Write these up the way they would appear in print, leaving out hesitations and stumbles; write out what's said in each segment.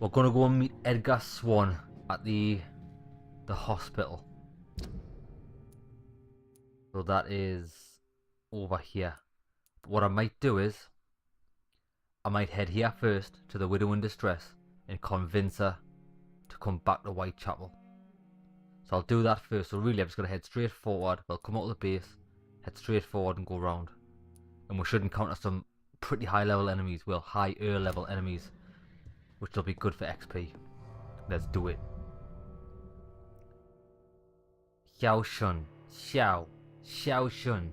We're gonna go and meet Edgar Swan at the hospital. So that is over here. But what I might do is I might head here first to the widow in distress and convince her to come back to Whitechapel. So I'll do that first. So really I'm just gonna head straight forward. We'll come out of the base, head straight forward and go round. And we should encounter some pretty high level enemies. Well, higher level enemies, which will be good for XP. Let's do it. Xiao Shun. Xiao Shun.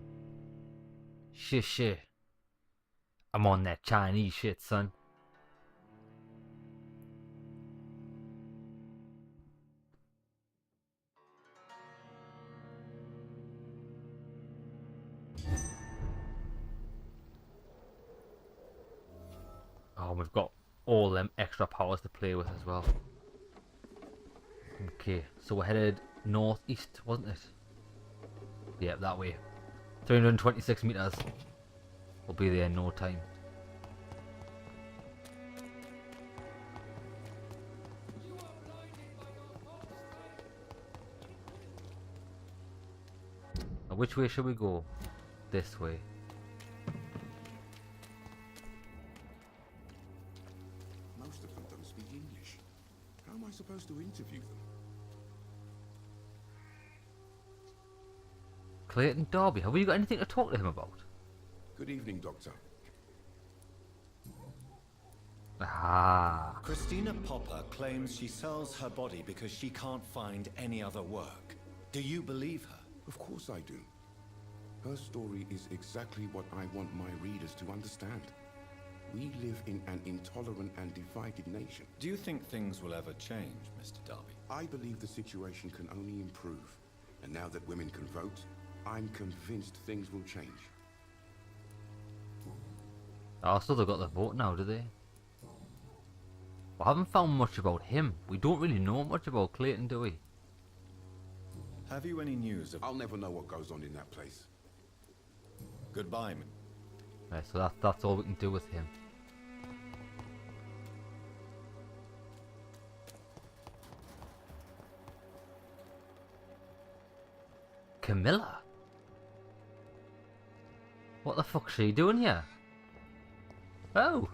Shi. I'm on that Chinese shit, son. Oh, we've got all them extra powers to play with as well. Okay, so we're headed northeast, wasn't it? Yeah, that way. 326 meters. We'll be there in no time. Now, which way should we go? This way. Most of them don't speak English. How am I supposed to interview them? Clayton Darby, have we got anything to talk to him about? Good evening, Doctor. Ah. Christina Popper claims she sells her body because she can't find any other work. Do you believe her? Of course I do. Her story is exactly what I want my readers to understand. We live in an intolerant and divided nation. Do you think things will ever change, Mr. Darby? I believe the situation can only improve. And now that women can vote, I'm convinced things will change. Oh, so they've got the vote now, do they? We haven't found much about him. We don't really know much about Clayton, do we? Have you any news of... I'll never know what goes on in that place. Goodbye, Right, so that's all we can do with him. Camilla? What the fuck's she doing here? Oh!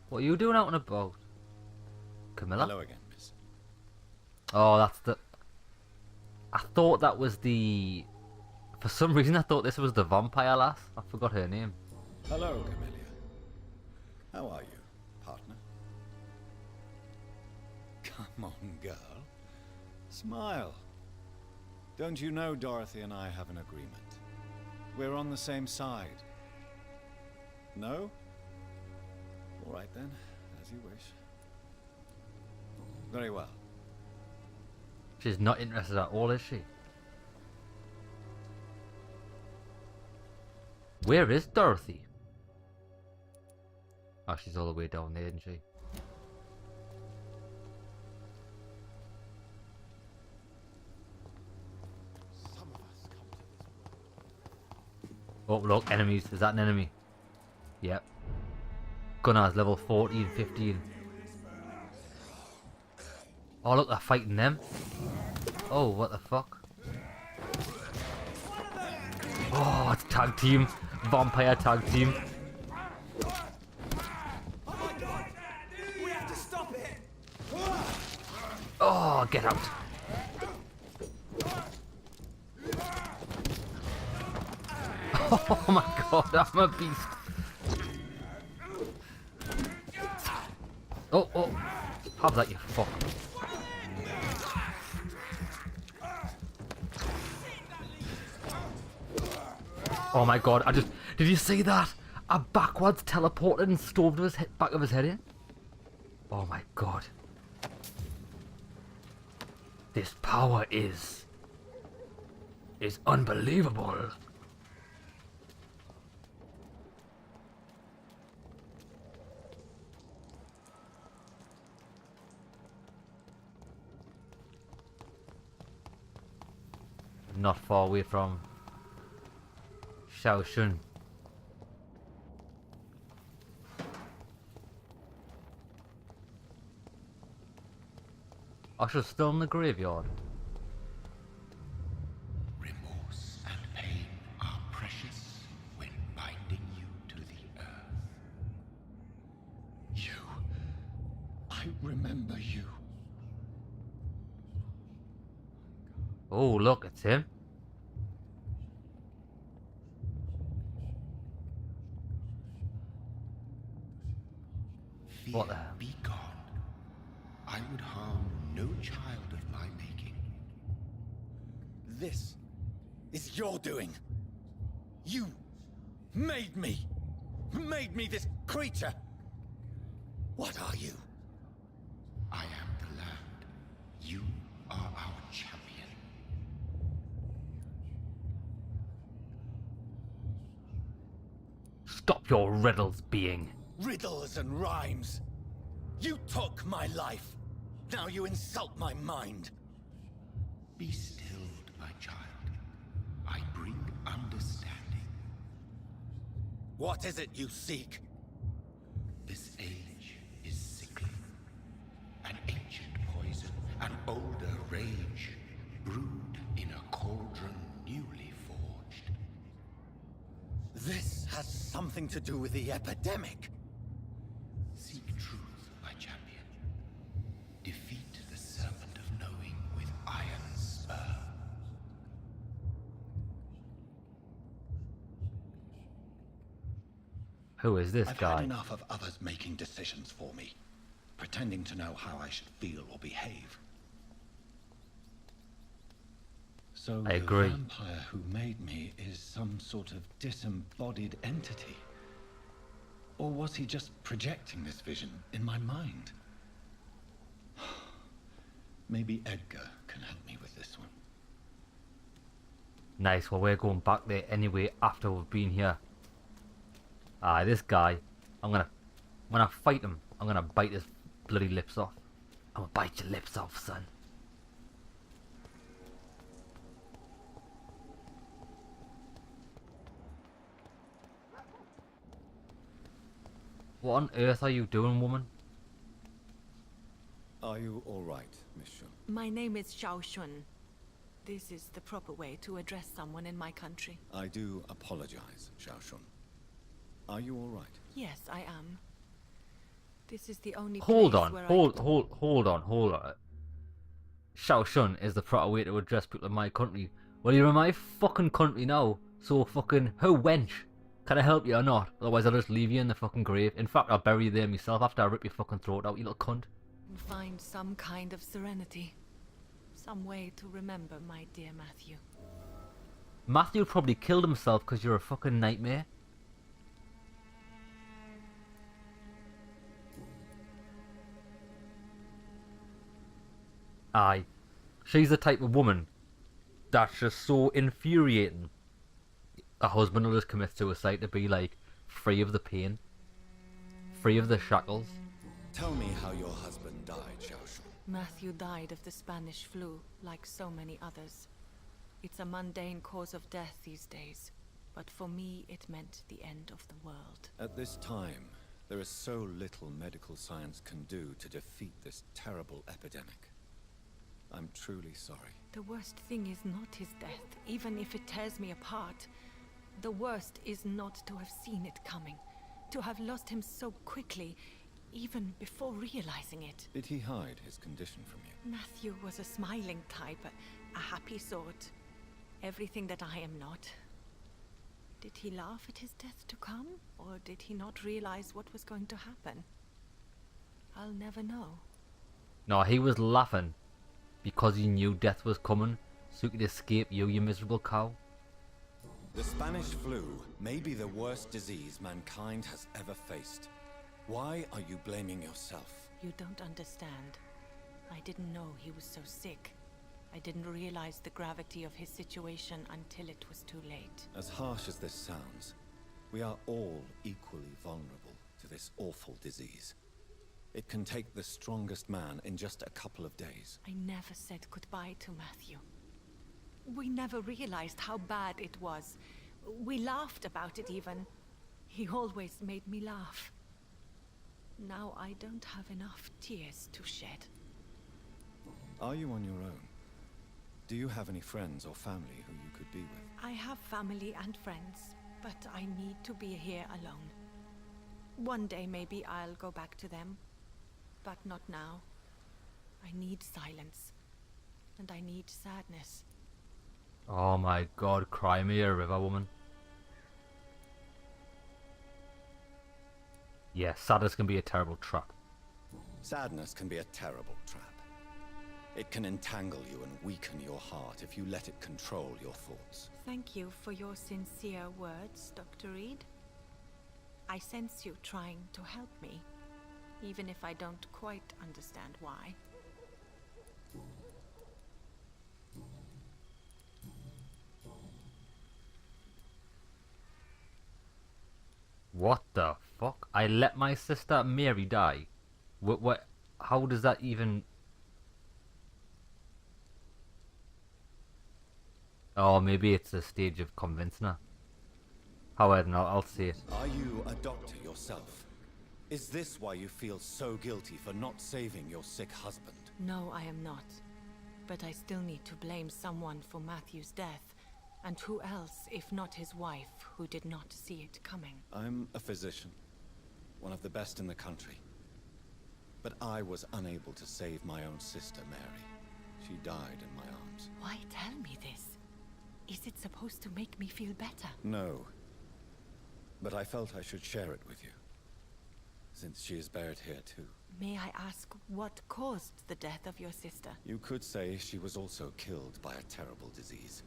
What are you doing out and about? Camilla? Hello again, miss. Oh, that's the... I thought that was the... For some reason I thought this was the vampire lass. I forgot her name. Hello, Camellia. How are you, partner? Come on, girl. Smile. Don't you know Dorothy and I have an agreement? We're on the same side. No? All right then, as you wish. Very well. She's not interested at all, is she? Where is Dorothy? Oh, she's all the way down there, isn't she? Oh, look, enemies. Is that an enemy? Yep. Gunnar's level 14, 15. Oh, look, they're fighting them. Oh, what the fuck? Oh, it's tag team. Vampire tag team. Oh, get out. Oh my god, I'm a beast. Oh. Have that, you fuck. Oh my god, did you see that? I backwards teleported and stoved his back of his head in? Oh my god. This power is unbelievable. Not far away from Xiao Shun. Usher's still in the graveyard. Remorse and pain are precious when binding you to the earth. You. I remember you. Oh, look, it's him. Fear What the? be gone. I would harm no child of my making. This is your doing. You made me. Made me this creature. What are you? I am the land. You are our champion. Stop your riddles, being. Riddles and rhymes. You took my life. Now you insult my mind. Be stilled, my child. I bring understanding. What is it you seek? This age is sickly. An ancient poison, an older rage, brewed in a cauldron newly forged. This has something to do with the epidemic. Seek truth, my champion. Defeat the serpent of knowing with iron spur. Who is this I've guy? had enough of others making decisions for me, pretending to know how I should feel or behave. So I agree. the vampire who made me is some sort of disembodied entity? Or was he just projecting this vision in my mind? Maybe Edgar can help me with this one. Nice, well we're going back there anyway after we've been here. This guy, when I fight him, I'm gonna bite his bloody lips off. I'm gonna bite your lips off, son. What on earth are you doing, woman? Are you all right, Miss Shun? My name is Xiao Shun. This is the proper way to address someone in my country. I do apologize, Xiao Shun. Are you all right? Yes, I am. This is the only Hold place on, where hold on. Xiao Shun is the proper way to address people in my country. Well, you're in my fucking country now, so fucking who wench? Can I help you or not? Otherwise I'll just leave you in the fucking grave. In fact, I'll bury you there myself after I rip your fucking throat out, you little cunt. find some kind of serenity. Some way to remember my dear Matthew. Matthew probably killed himself because you're a fucking nightmare. Aye. She's the type of woman that's just so infuriating. A husband will just commit suicide to be like free of the pain, free of the shackles. Tell me how your husband died, Xiao Shun. Matthew died of the Spanish flu, like so many others. It's a mundane cause of death these days, but for me it meant the end of the world. At this time, there is so little medical science can do to defeat this terrible epidemic. I'm truly sorry. The worst thing is not his death, even if it tears me apart. The worst is not to have seen it coming, to have lost him so quickly, even before realizing it. Did he hide his condition from you? Matthew was a smiling type, a happy sort. Everything that I am not. Did he laugh at his death to come, or did he not realize what was going to happen? I'll never know. No, he was laughing because he knew death was coming, so he could escape you, you miserable cow. The Spanish flu may be the worst disease mankind has ever faced. Why are you blaming yourself? You don't understand. I didn't know he was so sick. I didn't realize the gravity of his situation until it was too late. As harsh as this sounds, we are all equally vulnerable to this awful disease. It can take the strongest man in just a couple of days. I never said goodbye to Matthew. We never realized how bad it was. We laughed about it even. He always made me laugh. Now I don't have enough tears to shed. Are you on your own? Do you have any friends or family who you could be with? I have family and friends, but I need to be here alone. One day maybe I'll go back to them, but not now. I need silence, and I need sadness. Oh my god, cry me a river, woman. Yeah, sadness can be a terrible trap. Sadness can be a terrible trap. It can entangle you and weaken your heart if you let it control your thoughts. Thank you for your sincere words, Dr. Reed. I sense you trying to help me, even if I don't quite understand why. What the fuck? I let my sister Mary die? What? How does that even... Oh, maybe it's a stage of convincing her. However, no, I'll see it. Are you a doctor yourself? Is this why you feel so guilty for not saving your sick husband? No, I am not. But I still need to blame someone for Matthew's death. And who else, if not his wife, who did not see it coming? I'm a physician, one of the best in the country. But I was unable to save my own sister, Mary. She died in my arms. Why tell me this? Is it supposed to make me feel better? No. But I felt I should share it with you, since she is buried here too. May I ask what caused the death of your sister? You could say she was also killed by a terrible disease.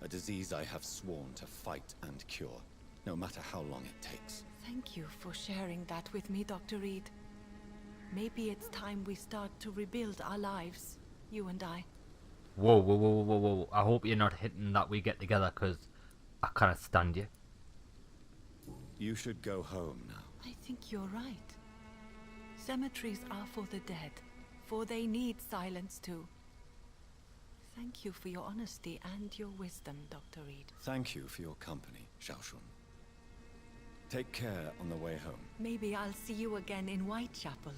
A disease I have sworn to fight and cure, no matter how long it takes. Thank you for sharing that with me, Dr. Reed. Maybe it's time we start to rebuild our lives, you and I. Whoa, whoa, whoa, whoa, whoa. I hope you're not hinting that we get together, because I can't stand you. You should go home now. I think you're right. Cemeteries are for the dead, for they need silence too. Thank you for your honesty and your wisdom, Dr. Reed. Thank you for your company, Xiaoshun. Take care on the way home. Maybe I'll see you again in Whitechapel.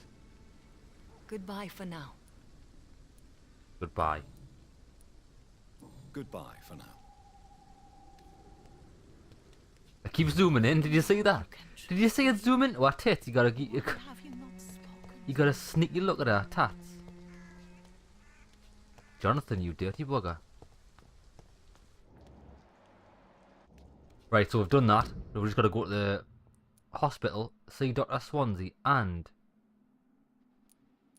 Goodbye for now. Goodbye. Goodbye for now. I keep zooming in. Did you see that? Did you see it zoom in? What tits? You gotta Have you not spoken? you gotta sneaky look at her tats. Jonathan, you dirty bugger. Right, so we've done that. We've just got to go to the hospital, see Dr. Swansea, and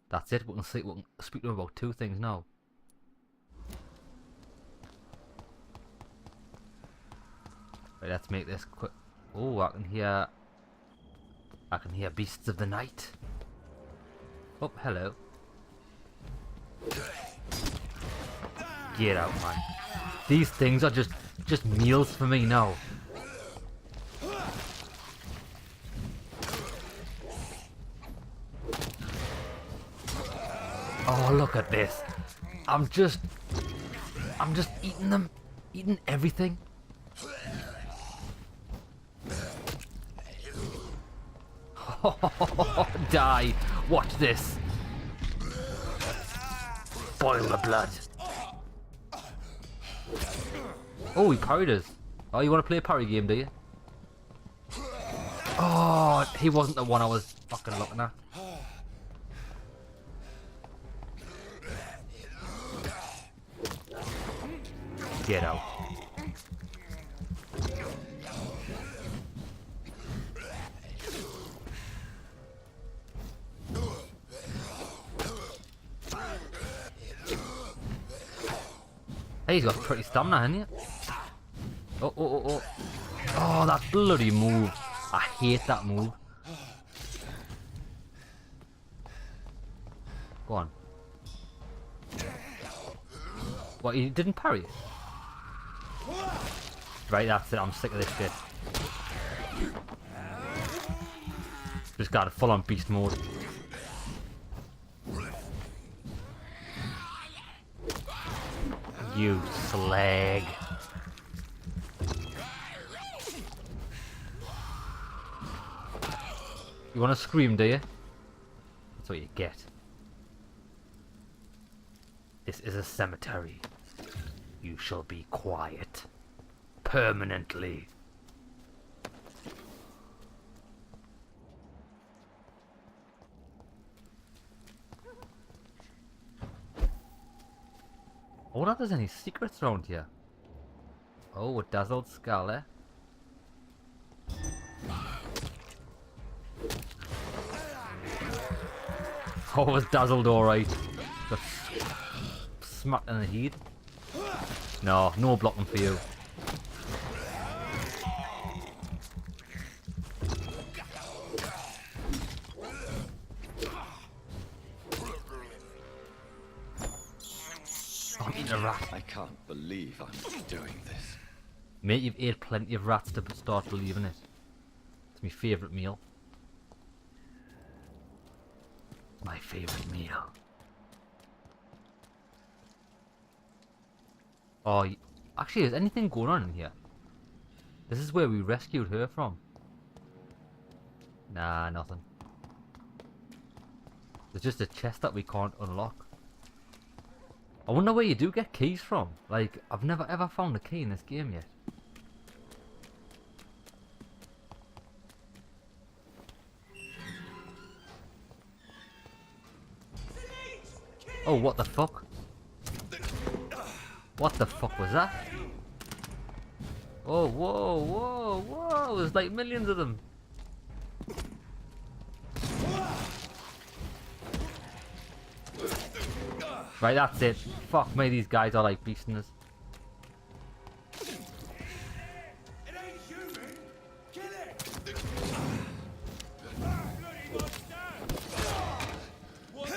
that's it. We can speak to him about two things now. Right, let's make this quick. Oh, I can hear beasts of the night. Oh, hello. Get out, man. These things are just meals for me now. Oh, look at this. I'm just eating them. Eating everything. Die. Watch this. Boil the blood. Oh, he parried us. Oh, you want to play a parry game, do you? Oh, he wasn't the one I was fucking looking at. Get out. Hey, he's got pretty stamina, hasn't he? Oh, oh, oh, oh. Oh, that bloody move. I hate that move. Go on. What, he didn't parry? Right, that's it. I'm sick of this shit. Just got a full-on beast mode. You slag. You want to scream, do you? That's what you get. This is a cemetery. You shall be quiet. Permanently. I wonder if there's any secrets around here. Oh, a dazzled skull, eh? Oh, I was dazzled alright. Got smacked in the head. No, no blocking for you. I'm eating a rat. I can't believe I'm doing this. Mate, you've ate plenty of rats to start believing it. It's my favourite meal. My favourite meal. Oh, actually, is anything going on in here? This is where we rescued her from. Nah, nothing. There's just a chest that we can't unlock. I wonder where you do get keys from. Like, I've never ever found a key in this game yet. Oh, what the fuck? What the fuck was that? Oh, whoa, whoa, whoa! There's like millions of them. Right, that's it. Fuck me, these guys are like beasting us.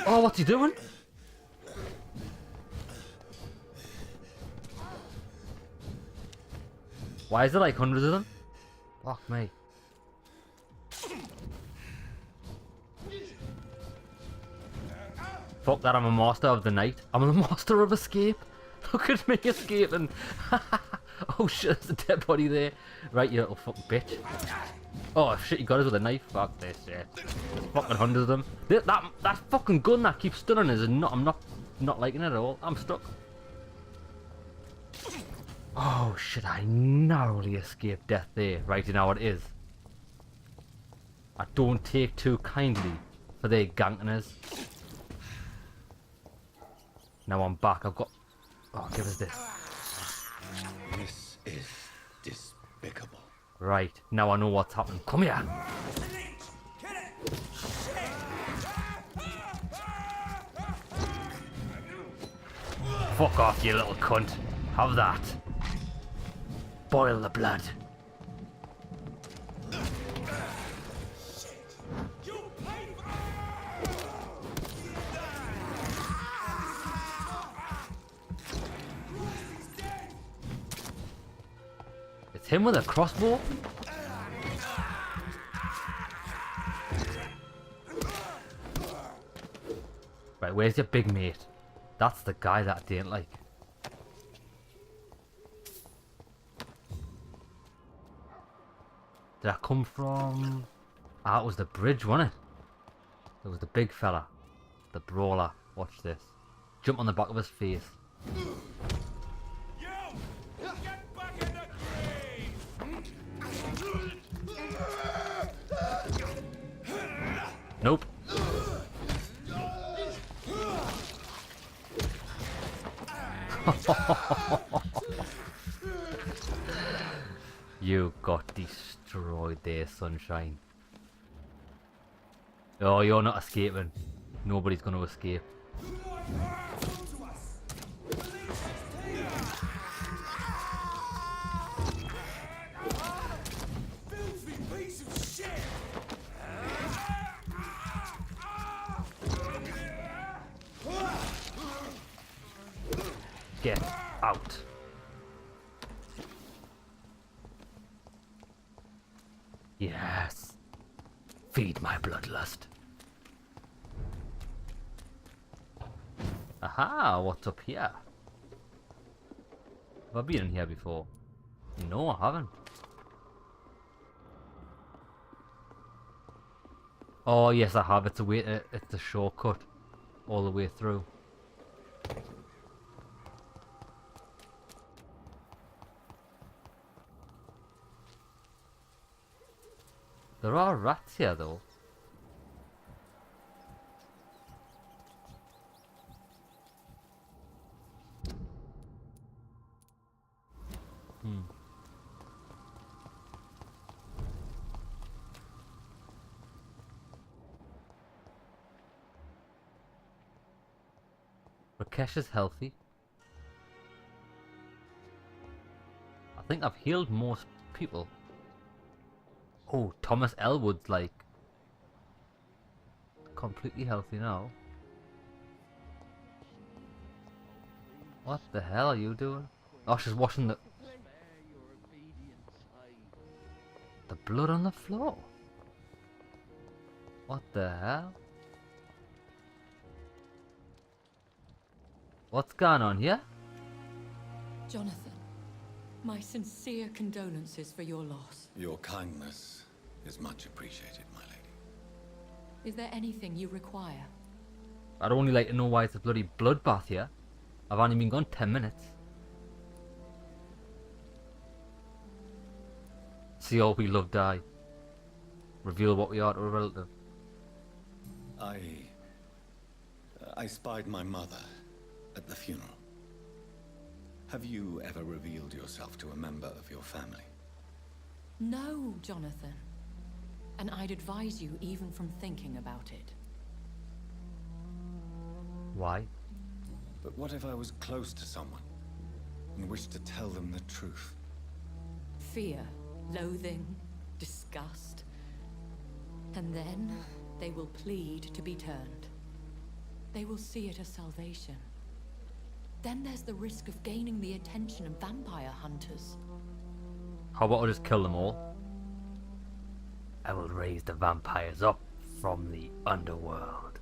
Oh, what's he doing? Why is there like hundreds of them? Fuck me. Fuck that, I'm a master of the night. I'm a master of escape. Look at me escaping. Oh shit, there's a dead body there. Right, you little fucking bitch. Oh shit, you got us with a knife. Fuck this shit. There's fucking hundreds of them. That fucking gun that keeps stunning us, and I'm not liking it at all. I'm stuck. Oh shit, I narrowly escaped death there. Right, you know what it is. I don't take too kindly for their ganking us. Now I'm back, I've got... Oh, give us this. This is despicable. Right, now I know what's happening. Come here! Fuck off, you little cunt. Have that. Boil the blood. It's him with a crossbow? Right, where's your big mate? That's the guy that I didn't like. Did I come from... Ah, it was the bridge, wasn't it? It was the big fella. The brawler. Watch this. Jump on the back of his face. Nope. You got destroyed there, sunshine. Oh, you're not escaping. Nobody's gonna escape. Get out. Yes. Feed my bloodlust. Aha, what's up here? Have I been in here before? No, I haven't. Oh yes, I have. It's a shortcut all the way through. There are rats here though. Rakesh is healthy. I think I've healed most people. Oh, Thomas Elwood's like completely healthy now. What the hell are you doing? Oh, she's washing the blood on the floor. What the hell? What's going on here? Jonathan, my sincere condolences for your loss. Your kindness is much appreciated, my lady. Is there anything you require? I'd only like to know why it's a bloody bloodbath here. I've only been gone 10 minutes. See all we love die. Reveal what we are to a relative. I spied my mother at the funeral. Have you ever revealed yourself to a member of your family? No, Jonathan. And I'd advise you even from thinking about it. Why? But what if I was close to someone and wished to tell them the truth? Fear, loathing, disgust. And then they will plead to be turned. They will see it as salvation. Then there's the risk of gaining the attention of vampire hunters. How about I just kill them all? I will raise the vampires up from the underworld.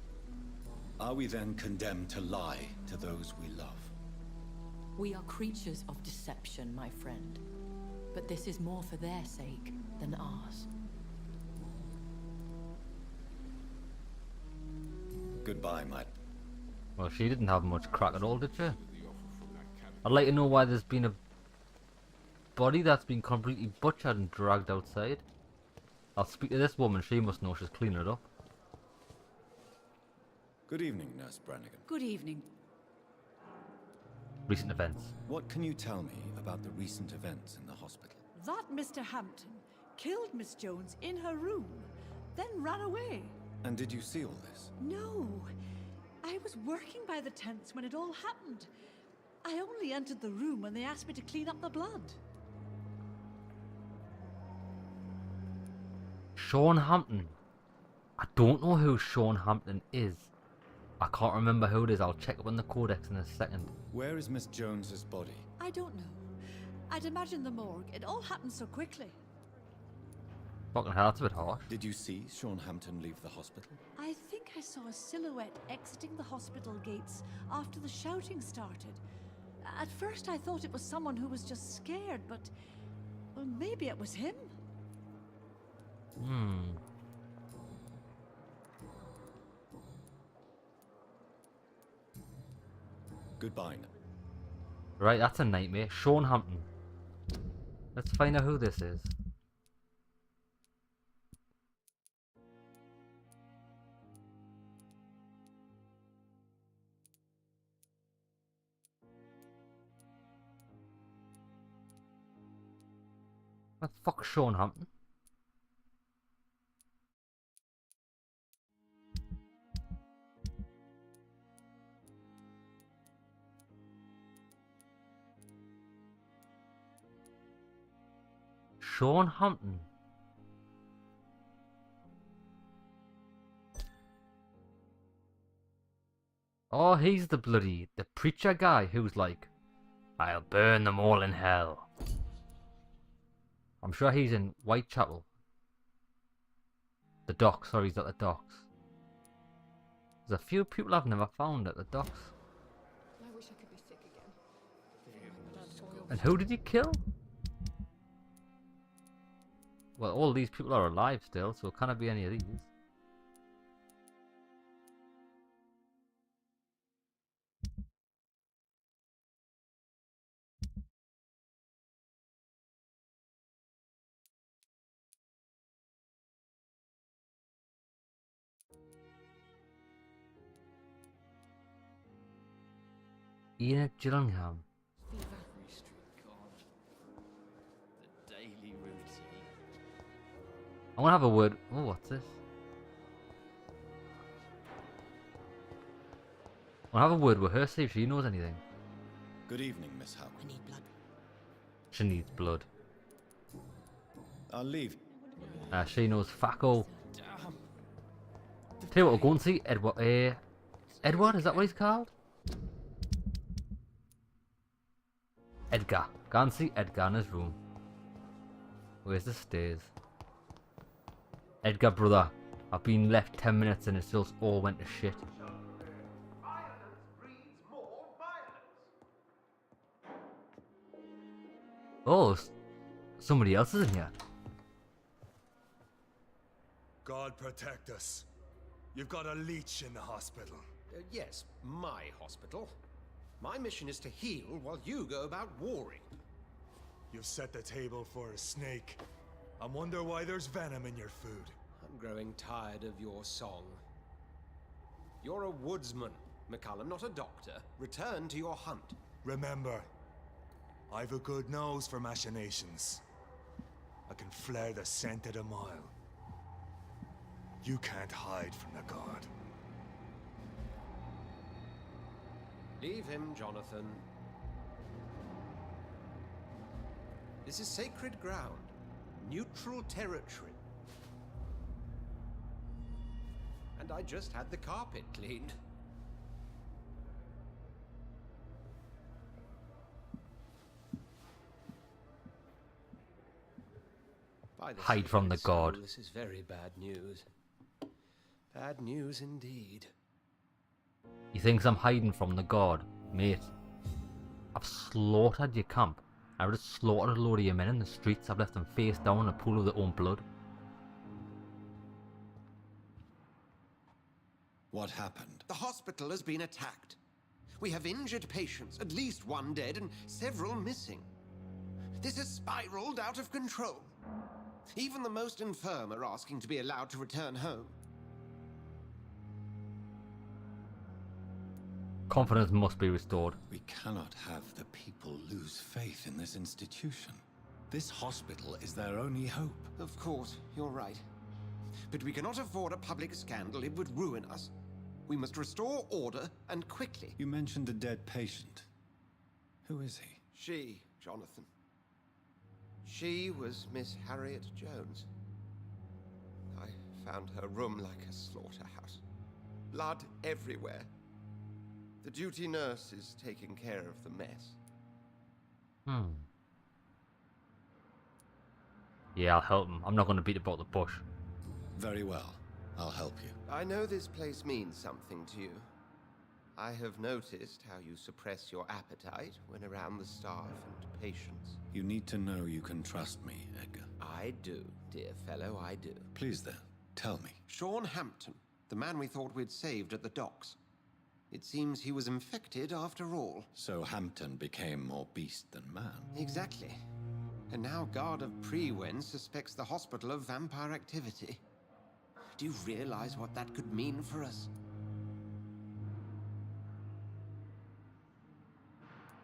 Are we then condemned to lie to those we love? We are creatures of deception, my friend. But this is more for their sake than ours. Goodbye, my... Well, she didn't have much crack at all, did she? I'd like to know why there's been a body that's been completely butchered and dragged outside. I'll speak to this woman, she must know, she's cleaning it up. Good evening, Nurse Brannigan. Good evening. Recent events. What can you tell me about the recent events in the hospital? That Mr. Hampton killed Miss Jones in her room, then ran away. And did you see all this? No, I was working by the tents when it all happened. I only entered the room when they asked me to clean up the blood. Sean Hampton. I don't know who Sean Hampton is. I can't remember who it is. I'll check up on the codex in a second. Where is Miss Jones's body? I don't know. I'd imagine the morgue. It all happened so quickly. Fucking hell, that's a bit harsh. Did you see Sean Hampton leave the hospital? I think I saw a silhouette exiting the hospital gates after the shouting started. At first I thought it was someone who was just scared, but... well, maybe it was him. Goodbye. Right, that's a nightmare. Sean Hampton. Let's find out who this is. What the fuck, Sean Hampton? Sean Hampton. Oh, he's the preacher guy who's like, I'll burn them all in hell. I'm sure he's in Whitechapel. The docks, sorry, he's at the docks. There's a few people I've never found at the docks. I wish I could be sick again. And who did he kill? Well, all these people are alive still, so it can't be any of these. Ian Gillingham. The daily routine. I want to have a word. Oh, what's this? I want to have a word with her, see if she knows anything. Good evening, Miss Howard. We need blood. She needs blood. I'll leave. She knows fuck all. Damn. Tell you what, we'll go and see Edward. Edward, is that what he's called? Edgar. Go and see Edgar in his room. Where's the stairs? Edgar, brother. I've been left 10 minutes and it's just all went to shit. Oh, somebody else is in here. God protect us. You've got a leech in the hospital. Yes, my hospital. My mission is to heal while you go about warring. You've set the table for a snake. I wonder why there's venom in your food. I'm growing tired of your song. You're a woodsman, McCullum, not a doctor. Return to your hunt. Remember, I've a good nose for machinations. I can flare the scent at a mile. You can't hide from the god. Leave him, Jonathan. This is sacred ground. Neutral territory. And I just had the carpet cleaned. By the Hide from the sacred soul, god. This is very bad news. Bad news indeed. He thinks I'm hiding from the god. Mate, I've slaughtered your camp. I've just slaughtered a load of your men in the streets. I've left them face down in a pool of their own blood. What happened? The hospital has been attacked. We have injured patients, at least one dead and several missing. This has spiraled out of control. Even the most infirm are asking to be allowed to return home. Confidence must be restored. We cannot have the people lose faith in this institution. This hospital is their only hope. Of course, you're right. But we cannot afford a public scandal. It would ruin us. We must restore order, and quickly. You mentioned a dead patient. Who is he? She, Jonathan. She was Miss Harriet Jones. I found her room like a slaughterhouse. Blood everywhere. The duty nurse is taking care of the mess. Yeah, I'll help him. I'm not going to beat about the bush. Very well. I'll help you. I know this place means something to you. I have noticed how you suppress your appetite when around the staff and patients. You need to know you can trust me, Edgar. I do, dear fellow, I do. Please then, tell me. Sean Hampton, the man we thought we'd saved at the docks. It seems he was infected after all. So Hampton became more beast than man. Exactly. And now Guard of Prewen suspects the hospital of vampire activity. Do you realize what that could mean for us?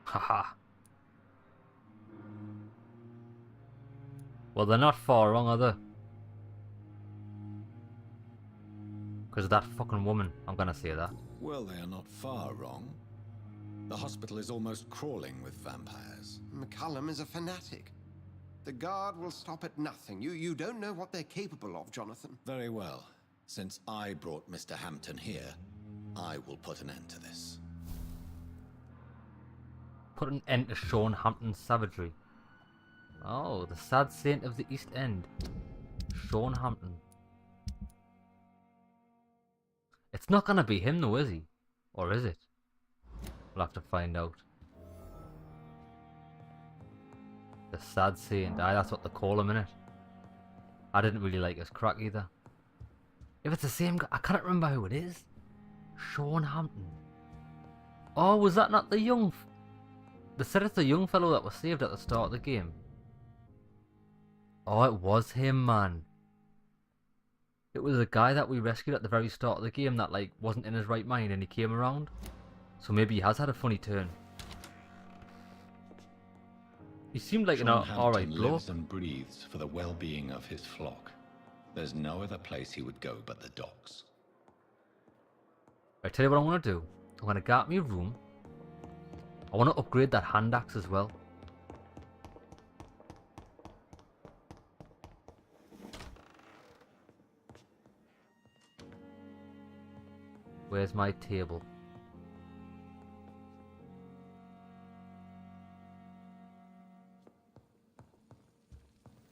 Haha. Well, they're not far wrong, are they? Because of that fucking woman. I'm gonna say that. Well, they are not far wrong. The hospital is almost crawling with vampires. McCullum is a fanatic. The Guard will stop at nothing. You don't know what they're capable of, Jonathan. Very well. Since I brought Mr. Hampton here, I will put an end to this. Put an end to Sean Hampton's savagery. Oh, the sad saint of the East End. Sean Hampton. It's not gonna be him though, is he? Or is it? We'll have to find out. The sad saint. Aye, that's what they call him, innit? I didn't really like his crack either. If it's the same guy, I can't remember who it is. Sean Hampton. Oh, was that not the young... They said it's the young fellow that was saved at the start of the game. Oh, it was him, man. It was a guy that we rescued at the very start of the game that, like, wasn't in his right mind and he came around. So maybe he has had a funny turn. He seemed like an Sean alright Hampton bloke. lives and breathes for the well-being of his flock. There's no other place he would go but the docks. I tell you what I'm gonna do. I'm gonna get me a room. I wanna upgrade that hand axe as well. Where's my table?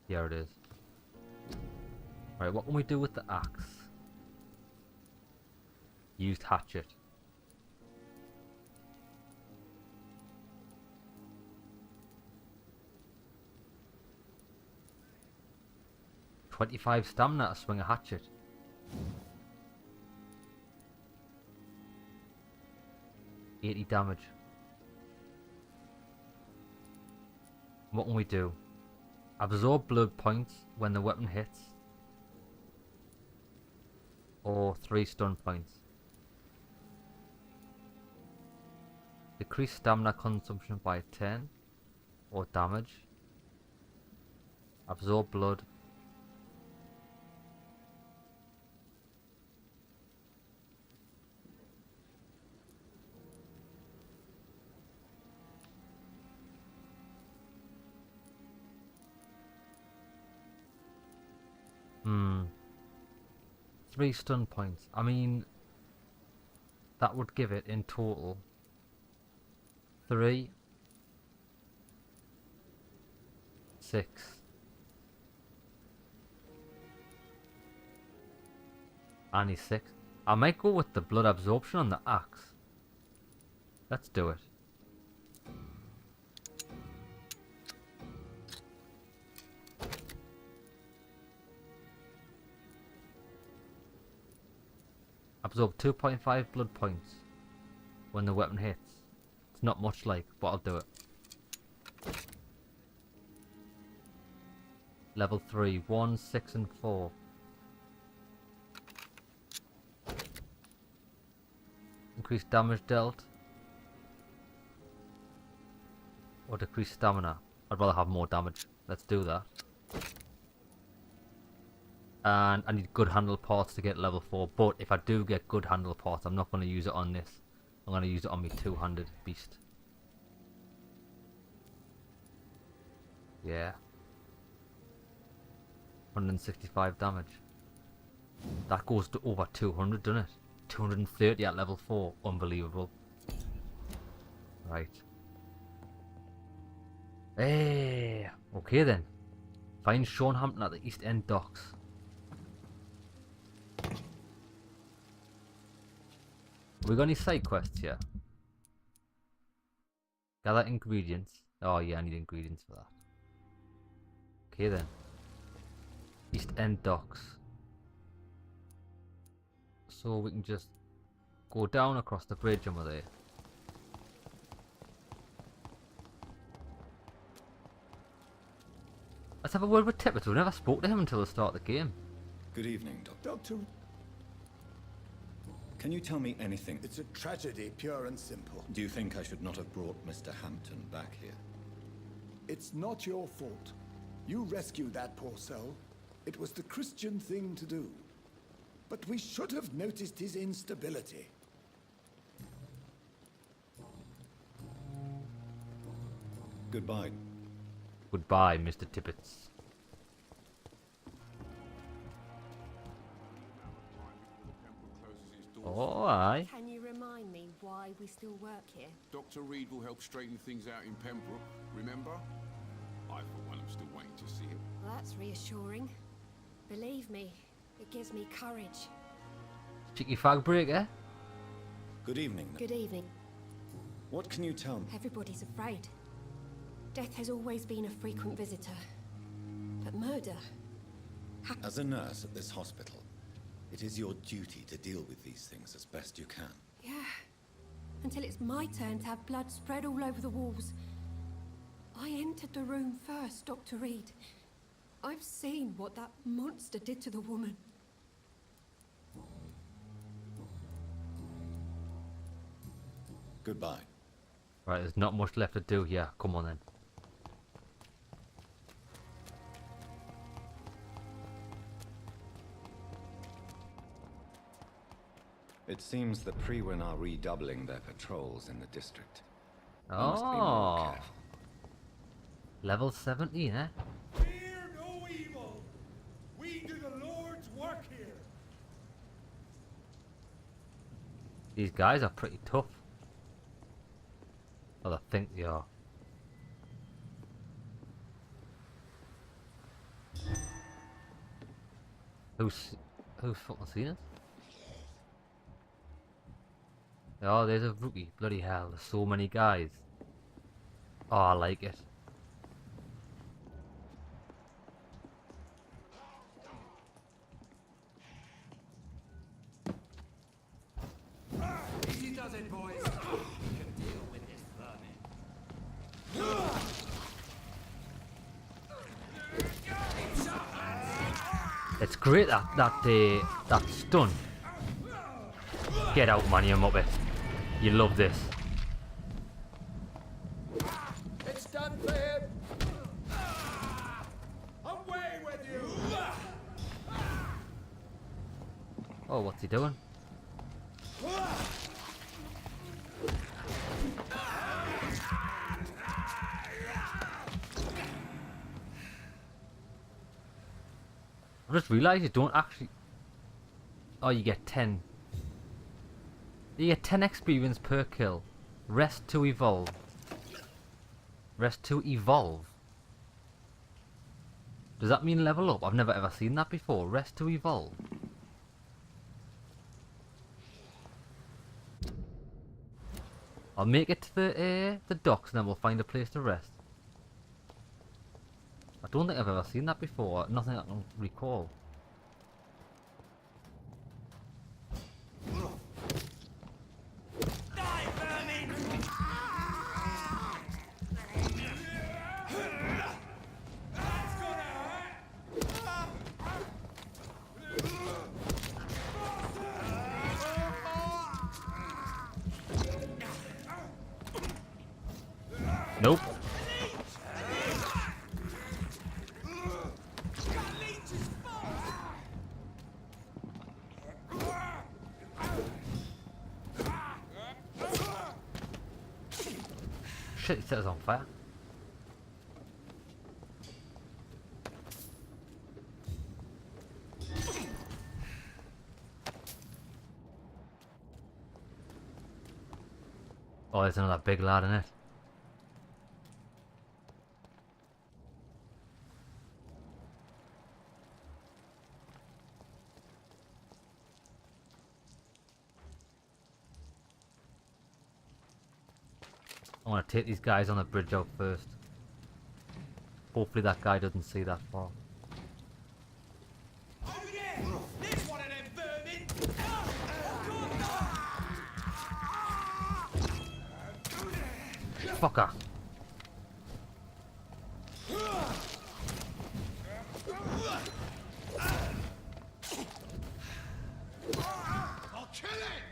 Here it is. Right, what can we do with the axe? Used hatchet. $25 stamina to swing a hatchet. $80 damage. What can we do? Absorb blood points when the weapon hits. Or 3 stun points. Decrease stamina consumption by 10. Or damage. Absorb blood. Hmm. 3 stun points. I mean, that would give it in total 3, 6. Only 6. I might go with the blood absorption on the axe. Let's do it. Absorb 2.5 blood points when the weapon hits. It's not much like, but I'll do it. Level 3, 1, 6 and 4. Increase damage dealt. Or decrease stamina. I'd rather have more damage. Let's do that. And I need good handle parts to get level 4. But if I do get good handle parts, I'm not going to use it on this. I'm going to use it on my two-handed beast. Yeah. 165 damage. That goes to over 200, doesn't it? 230 at level 4. Unbelievable. Right. Hey. Okay then. Find Sean Hampton at the East End docks. Have we got any side quests here? Gather ingredients. Oh yeah, I need ingredients for that. Okay then. East End docks. So we can just go down across the bridge and we're there. Let's have a word with Tippett. We never spoke to him until the start of the game. Good evening, Doctor. Doctor, Can you tell me anything? it's a tragedy, pure and simple. Do you think I should not have brought Mr. Hampton back here? It's not your fault. You rescued that poor soul. It was the Christian thing to do. But we should have noticed his instability. Goodbye. Goodbye, Mr. Tippett. Oh, aye. Can you remind me why we still work here? Dr. Reed will help straighten things out in Pembroke, remember? I, for one, am still waiting to see it. Well, that's reassuring. Believe me, it gives me courage. Cheeky fag breaker. Good evening. Good evening. What can you tell me? Everybody's afraid. Death has always been a frequent visitor. But murder... As a nurse at this hospital, it is your duty to deal with these things as best you can. Yeah. Until it's my turn to have blood spread all over the walls. I entered the room first, Dr. Reed. I've seen what that monster did to the woman. Goodbye. Right, there's not much left to do here. Come on then. It seems the Priwen are redoubling their patrols in the district. We must be more Oh. careful. Level 17, eh? Fear no evil. We do the Lord's work here. These guys are pretty tough. Well, I think they are. Who's fucking seen it? Oh, there's a rookie. Bloody hell, there's so many guys. Oh, I like it. Easy does it, boys. You can deal with this vermin. It's great that stun. Get out, man, you muppet. You love this. It's done for him. Away with you. Oh, what's he doing? I just realised you don't actually... Oh, you get 10. You get 10 experience per kill. Rest to evolve. Rest to evolve. Does that mean level up? I've never ever seen that before. Rest to evolve. I'll make it to the docks and then we'll find a place to rest. I don't think I've ever seen that before. Nothing I can recall. Nope. Shit, it set us on fire. Oh, there's another big lad in it. I want to take these guys on the bridge out first. Hopefully that guy doesn't see that far. Fucker. I'll kill it.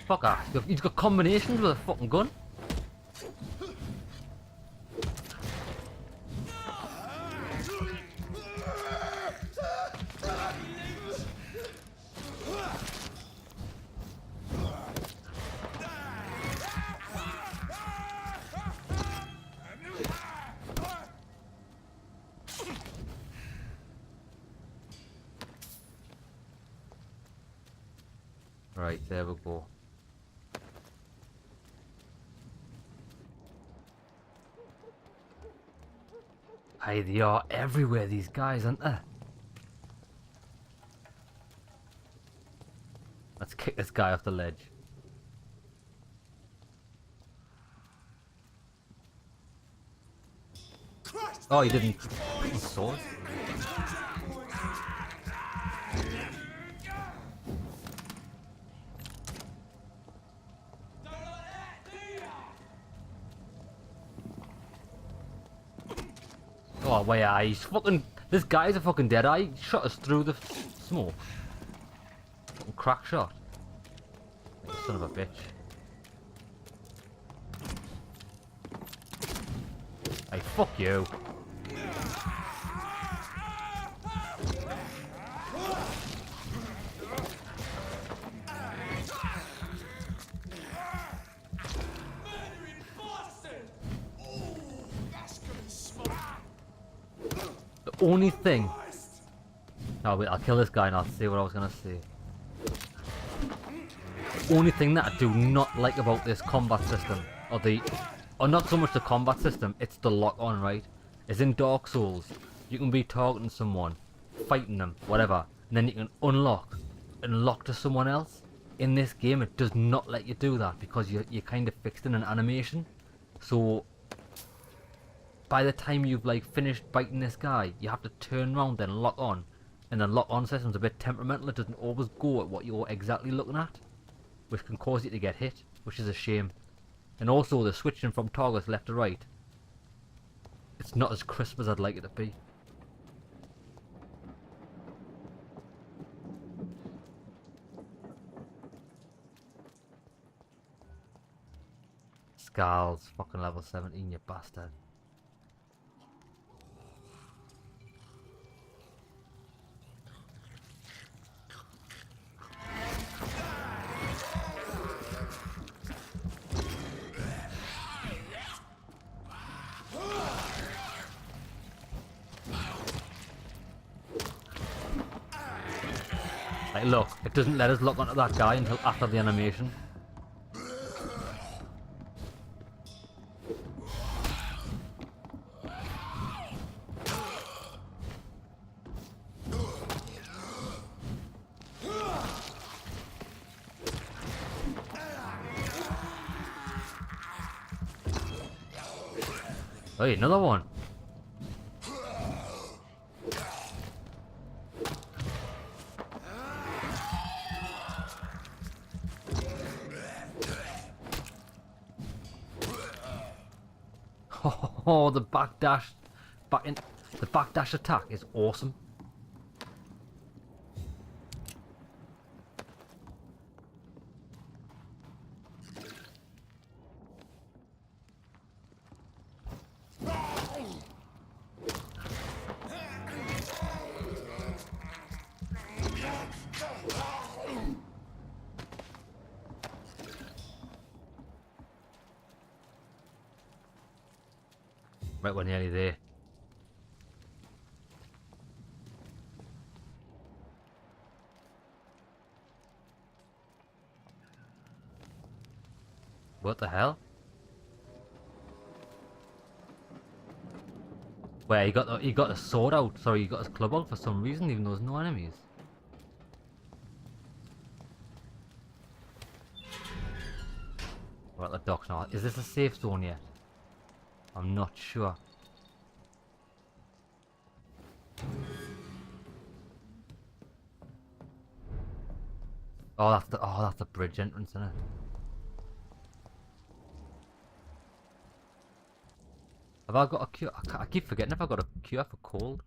Fucker. He's got combinations with a fucking gun. Right, there we go. Hey, they are everywhere, these guys, aren't they? Let's kick this guy off the ledge. Oh, he didn't. Sword? Oh, wait, he's fucking... This guy's a fucking dead eye. He shot us through the smoke. Fucking crack shot. You son of a bitch. Hey, fuck you. The only thing... Oh wait, I'll kill this guy and I'll see what I was gonna say. The only thing that I do not like about this combat system, or not so much the combat system, it's the lock-on, right? As in Dark Souls, you can be targeting someone, fighting them, whatever, and then you can unlock and lock to someone else. In this game, it does not let you do that because you're kind of fixed in an animation. So by the time you've like finished biting this guy, you have to turn around then lock on, and the lock on system's a bit temperamental. It doesn't always go at what you're exactly looking at, which can cause you to get hit, which is a shame. And also the switching from targets left to right, it's not as crisp as I'd like it to be. Skulls, fucking level 17, you bastard. Like, look, it doesn't let us lock onto that guy until after the animation. Hey, another one. Oh, the backdash attack is awesome. Right, we're nearly there. What the hell? Wait, he got a sword out. Sorry, he got his club out for some reason, even though there's no enemies. We're at the docks now. Is this a safe zone yet? I'm not sure. Oh, that's the bridge entrance, isn't it? Have I got a cure? I keep forgetting if I got a cure for cold.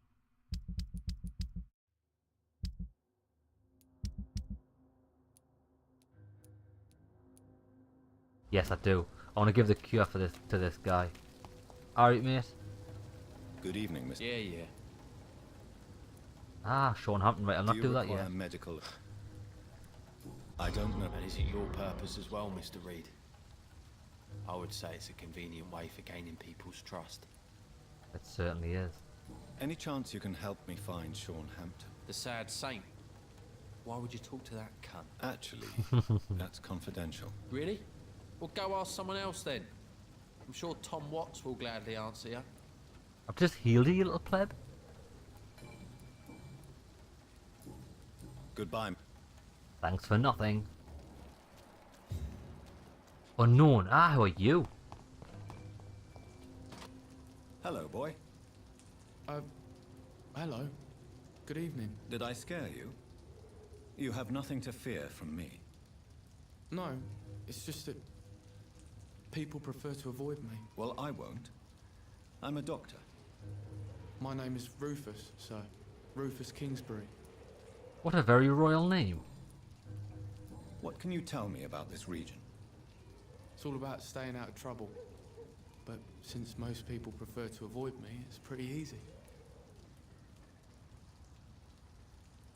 Yes, I do. I want to give the cure for this to this guy. Alright, mate. Good evening, Mr. Yeah. Ah, Sean Hampton, right, I'll not do that yet. Medical... I don't know. And is it your purpose as well, Mr. Reed? I would say it's a convenient way for gaining people's trust. It certainly is. Any chance you can help me find Sean Hampton? The sad saint. Why would you talk to that cunt? Actually, that's confidential. Really? Well, go ask someone else then. I'm sure Tom Watts will gladly answer you. I've just healed you, you little pleb. Goodbye. Thanks for nothing. Unknown. Ah, who are you? Hello, boy. Hello. Good evening. Did I scare you? You have nothing to fear from me. No, it's just that people prefer to avoid me. Well, I won't. I'm a doctor. My name is Rufus, sir. Rufus Kingsbury. What a very royal name. What can you tell me about this region? It's all about staying out of trouble. But since most people prefer to avoid me, it's pretty easy.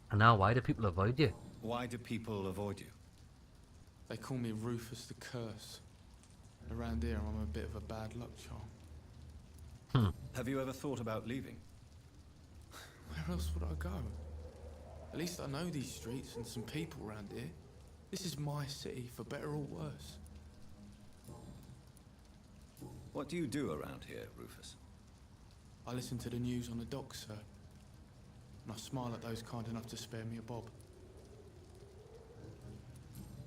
And now why do people avoid you? Why do people avoid you? They call me Rufus the Curse. Around here, I'm a bit of a bad luck charm. Have you ever thought about leaving? Where else would I go? At least I know these streets and some people around here. This is my city, for better or worse. What do you do around here, Rufus? I listen to the news on the docks, sir. And I smile at those kind enough to spare me a bob.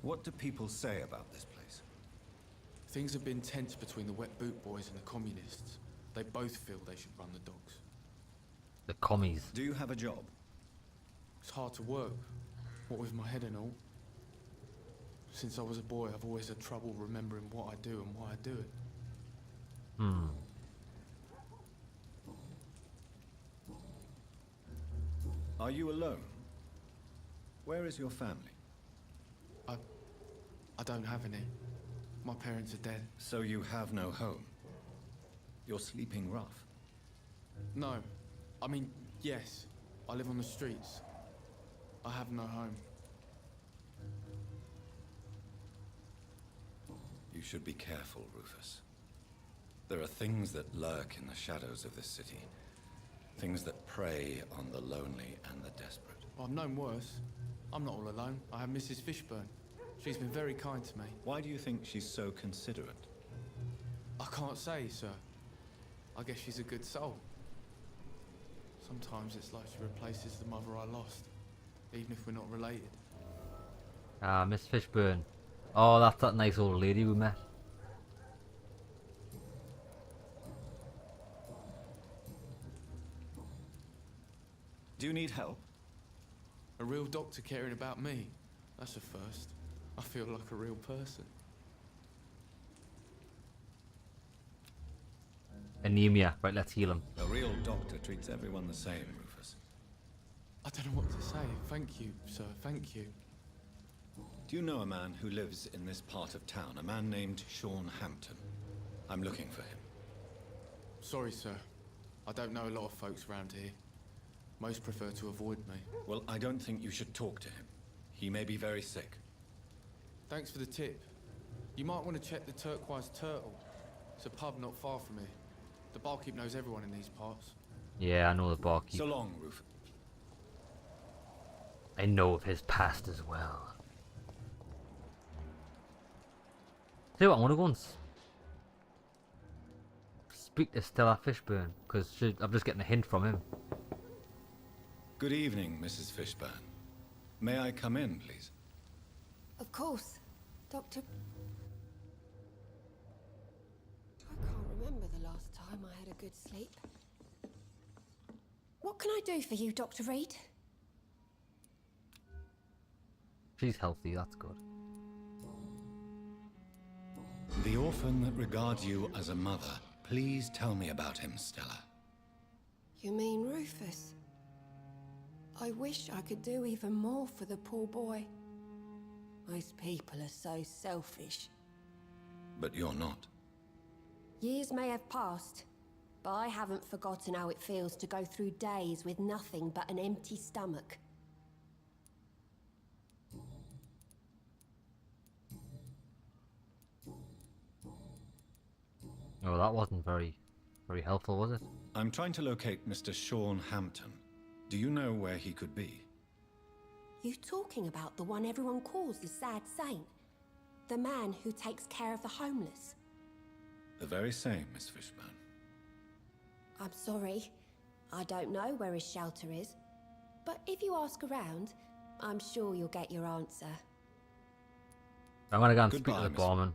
What do people say about this place? Things have been tense between the wet boot boys and the communists. They both feel they should run the docks. The commies. Do you have a job? It's hard to work, what with my head and all. Since I was a boy, I've always had trouble remembering what I do and why I do it. Are you alone? Where is your family? I don't have any. My parents are dead. So you have no home? You're sleeping rough? No. I mean, yes. I live on the streets. I have no home. You should be careful, Rufus. There are things that lurk in the shadows of this city. Things that prey on the lonely and the desperate. Well, I've known worse. I'm not all alone. I have Mrs. Fishburne. She's been very kind to me. Why do you think she's so considerate? I can't say, sir. I guess she's a good soul. Sometimes it's like she replaces the mother I lost, even if we're not related. Ah, Miss Fishburne. Oh, that's that nice old lady we met. Do you need help? A real doctor caring about me. That's a first. I feel like a real person. Anemia. Right, let's heal him. A real doctor treats everyone the same, Rufus. I don't know what to say. Thank you, sir. Thank you. Do you know a man who lives in this part of town? A man named Sean Hampton. I'm looking for him. Sorry, sir. I don't know a lot of folks around here. Most prefer to avoid me. Well, I don't think you should talk to him. He may be very sick. Thanks for the tip. You might want to check the Turquoise Turtle. It's a pub not far from here. The barkeep knows everyone in these parts. Yeah, I know the barkeep. So long, Rufus. I know of his past as well. Tell you what, I'm gonna go and speak to Stella Fishburne, because I'm just getting a hint from him. Good evening, Mrs. Fishburne. May I come in, please? Of course, Doctor. I can't remember the last time I had a good sleep. What can I do for you, Dr. Reed? She's healthy, that's good. The orphan that regards you as a mother. Please tell me about him, Stella. You mean Rufus? I wish I could do even more for the poor boy. Most people are so selfish. But you're not. Years may have passed, but I haven't forgotten how it feels to go through days with nothing but an empty stomach. Oh, that wasn't very helpful, was it? I'm trying to locate Mr. Sean Hampton. Do you know where he could be? You talking about the one everyone calls the sad saint? The man who takes care of the homeless? The very same, Miss Fishburne. I'm sorry. I don't know where his shelter is. But if you ask around, I'm sure you'll get your answer. I'm gonna go and speak to Goodbye, the Miss- barman.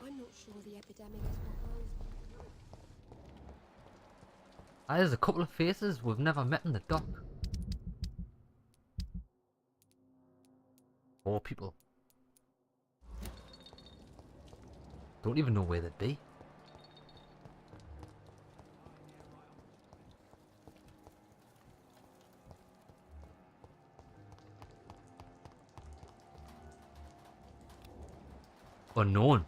I'm not sure the epidemic is what worries me. Ah, there's a couple of faces we've never met in the dock. 4 people. Don't even know where they'd be. Unknown.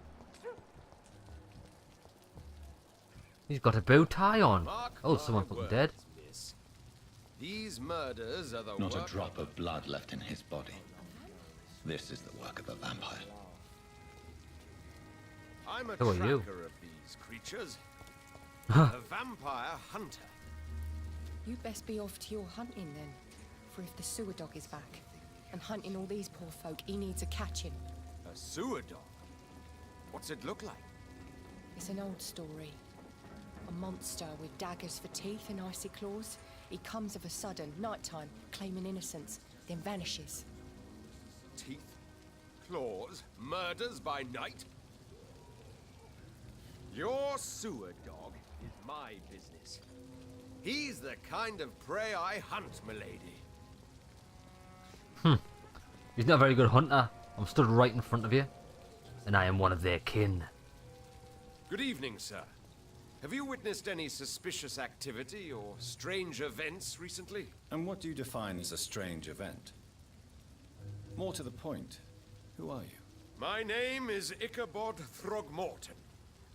He's got a bow tie on. Oh, someone fucking dead. Miss. These murders are the Not a work drop of blood left in his body. This is the work of a vampire. I'm a Who are you? tracker of these creatures. A vampire hunter. You'd best be off to your hunting then. For if the sewer dog is back and hunting all these poor folk, he needs a catching. A sewer dog? What's it look like? It's an old story. A monster with daggers for teeth and icy claws. He comes of a sudden, nighttime, claiming innocence, then vanishes. Teeth, claws, murders by night? Your sewer dog is my business. He's the kind of prey I hunt, milady. He's not a very good hunter. I'm stood right in front of you, and I am one of their kin. Good evening, sir. Have you witnessed any suspicious activity or strange events recently? And what do you define as a strange event? More to the point, who are you? My name is Ichabod Throgmorton,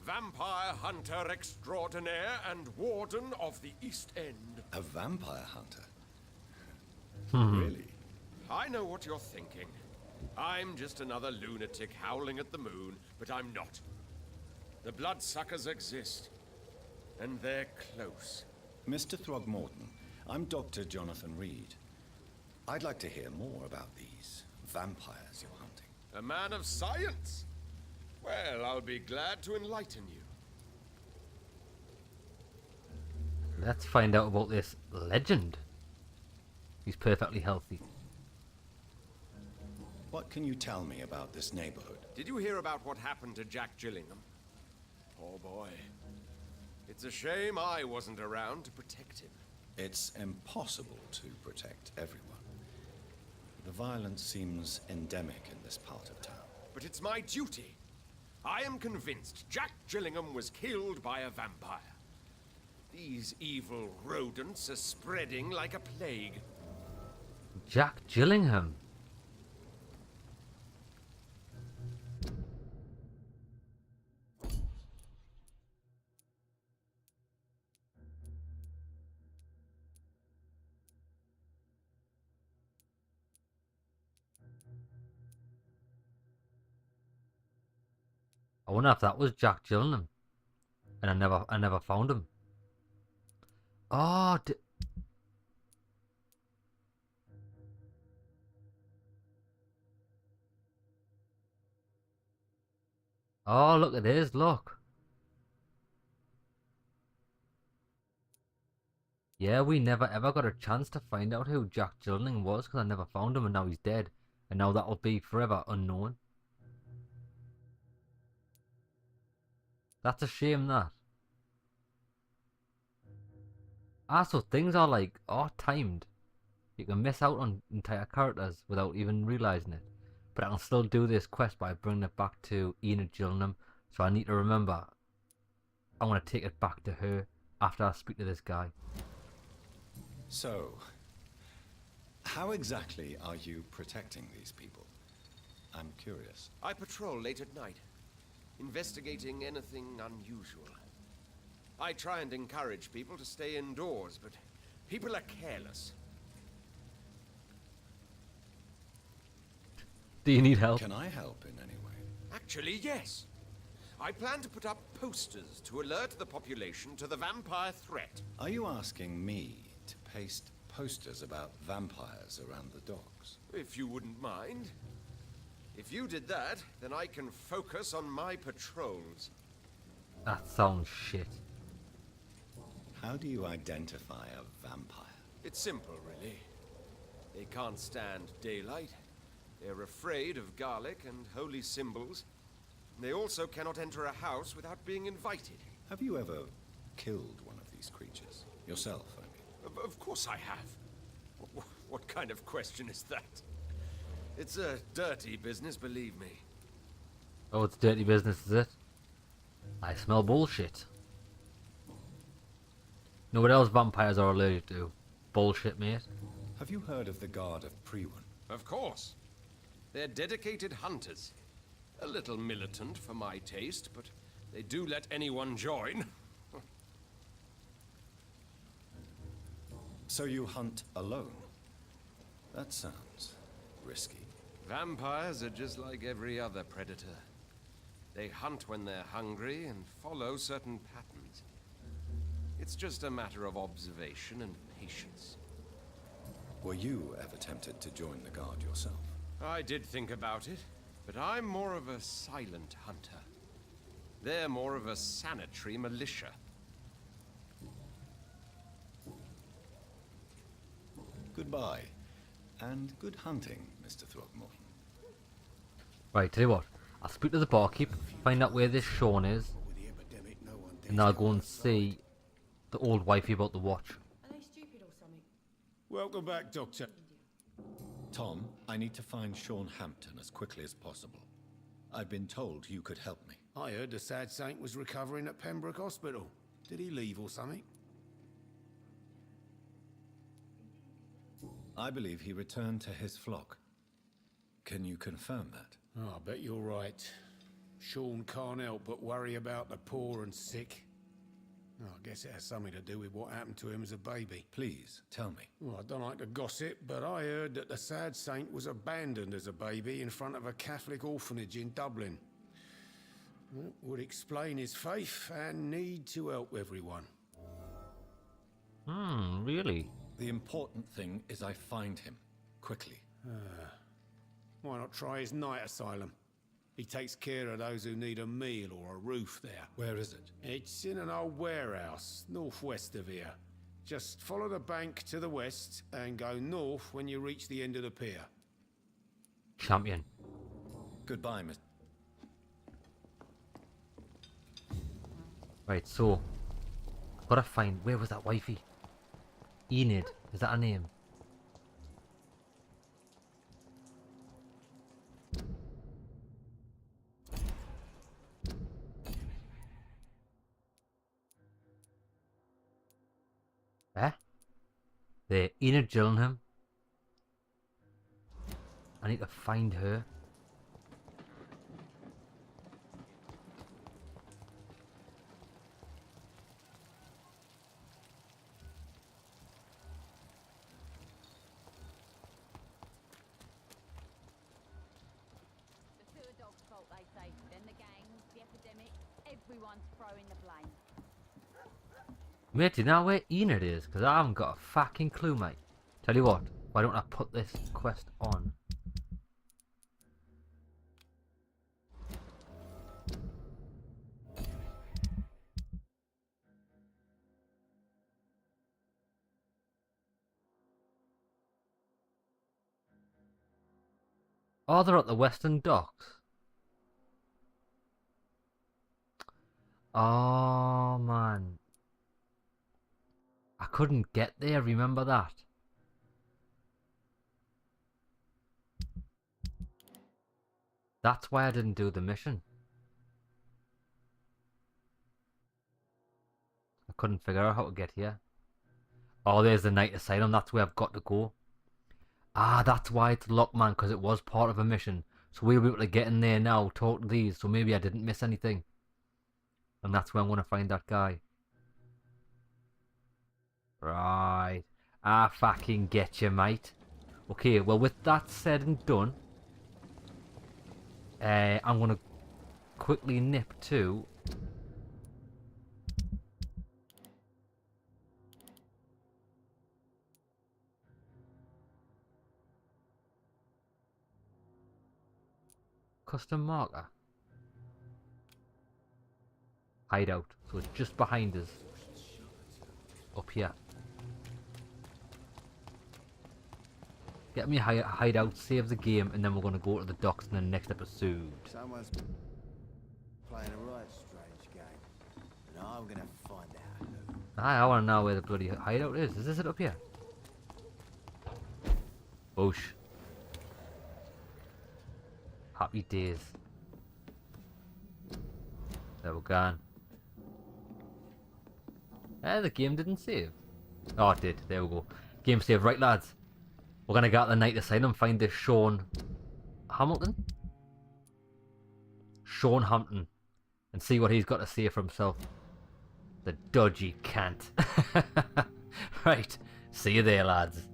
vampire hunter extraordinaire and warden of the East End. A vampire hunter? Really? I know what you're thinking. I'm just another lunatic howling at the moon, but I'm not. The bloodsuckers exist, and they're close. Mr. Throgmorton, I'm Dr. Jonathan Reed. I'd like to hear more about these vampires you're hunting. A man of science? Well, I'll be glad to enlighten you. Let's find out about this legend. He's perfectly healthy. What can you tell me about this neighborhood? Did you hear about what happened to Jack Gillingham? Poor boy. It's a shame I wasn't around to protect him. It's impossible to protect everyone. The violence seems endemic in this part of town. But it's my duty. I am convinced Jack Gillingham was killed by a vampire. These evil rodents are spreading like a plague. Jack Gillingham. I wonder if that was Jack Gillingham, and I never found him. Oh, oh, look at this! Look. Yeah, we never ever got a chance to find out who Jack Gillingham was because I never found him, and now he's dead, and now that'll be forever unknown. That's a shame, that. So things are like, timed. You can miss out on entire characters without even realising it. But I can still do this quest by bringing it back to Enid Gillingham. So I need to remember, I want to take it back to her after I speak to this guy. So, how exactly are you protecting these people? I'm curious. I patrol late at night, investigating anything unusual. I try and encourage people to stay indoors, but people are careless. Do you need help? Can I help in any way? Actually, yes. I plan to put up posters to alert the population to the vampire threat. Are you asking me to paste posters about vampires around the docks? If you wouldn't mind. If you did that, then I can focus on my patrols. That sounds shit. How do you identify a vampire? It's simple, really. They can't stand daylight. They're afraid of garlic and holy symbols. They also cannot enter a house without being invited. Have you ever killed one of these creatures? Yourself, I mean. Of course I have. What kind of question is that? It's a dirty business, believe me. Oh, it's dirty business, is it? I smell bullshit. Know what else vampires are allergic to? Bullshit, mate. Have you heard of the Guard of Priwen? Of course. They're dedicated hunters. A little militant for my taste, but they do let anyone join. So you hunt alone? That sounds risky. Vampires are just like every other predator. They hunt when they're hungry and follow certain patterns. It's just a matter of observation and patience. Were you ever tempted to join the guard yourself? I did think about it, but I'm more of a silent hunter. They're more of a sanitary militia. Goodbye, and good hunting, Mr. Throckmorton. Right, tell you what. I'll speak to the barkeep, find out where this Sean is, and I'll go and see the old wifey about the watch. Are they stupid or something? Welcome back, Doctor. Tom, I need to find Sean Hampton as quickly as possible. I've been told you could help me. I heard the sad saint was recovering at Pembroke Hospital. Did he leave or something? I believe he returned to his flock. Can you confirm that? Oh, I bet you're right. Sean can't help but worry about the poor and sick. Oh, I guess it has something to do with what happened to him as a baby. Please, tell me. Well, I don't like to gossip, but I heard that the sad saint was abandoned as a baby in front of a Catholic orphanage in Dublin. That would explain his faith and need to help everyone. Really? The important thing is I find him. Quickly. Why not try his night asylum? He takes care of those who need a meal or a roof there. Where is it? It's in an old warehouse, northwest of here. Just follow the bank to the west and go north when you reach the end of the pier. Champion. Goodbye, Miss. Right, so gotta find, where was that wifey? Enid, is that her name? Eh? There, Enid Gillingham. I need to find her. Mate, do you know where Enid is? Because I haven't got a fucking clue, mate. Tell you what, why don't I put this quest on? Oh, they're at the Western Docks. Oh, man. I couldn't get there, remember that? That's why I didn't do the mission. I couldn't figure out how to get here. Oh, there's the night asylum, that's where I've got to go. Ah, that's why it's locked, man, because it was part of a mission. So we'll be able to get in there now, talk to these, so maybe I didn't miss anything. And that's where I'm going to find that guy. Right. I fucking get you, mate. Okay, well, with that said and done, I'm going to quickly nip to... custom marker. Hideout. So it's just behind us. Up here. Get me a hideout, save the game, and then we're going to go to the docks in the next episode. Someone's playing a right strange game, and I'm going to find out who. I want to know where the bloody hideout is. Is this it up here? Boosh. Happy days. There we're gone. The game didn't save. Oh, it did. There we go. Game saved. Right, lads. We're going to go out the night asylum and find this Sean Hamilton. Sean Hampton, and see what he's got to say for himself. The dodgy cant. Right, see you there, lads.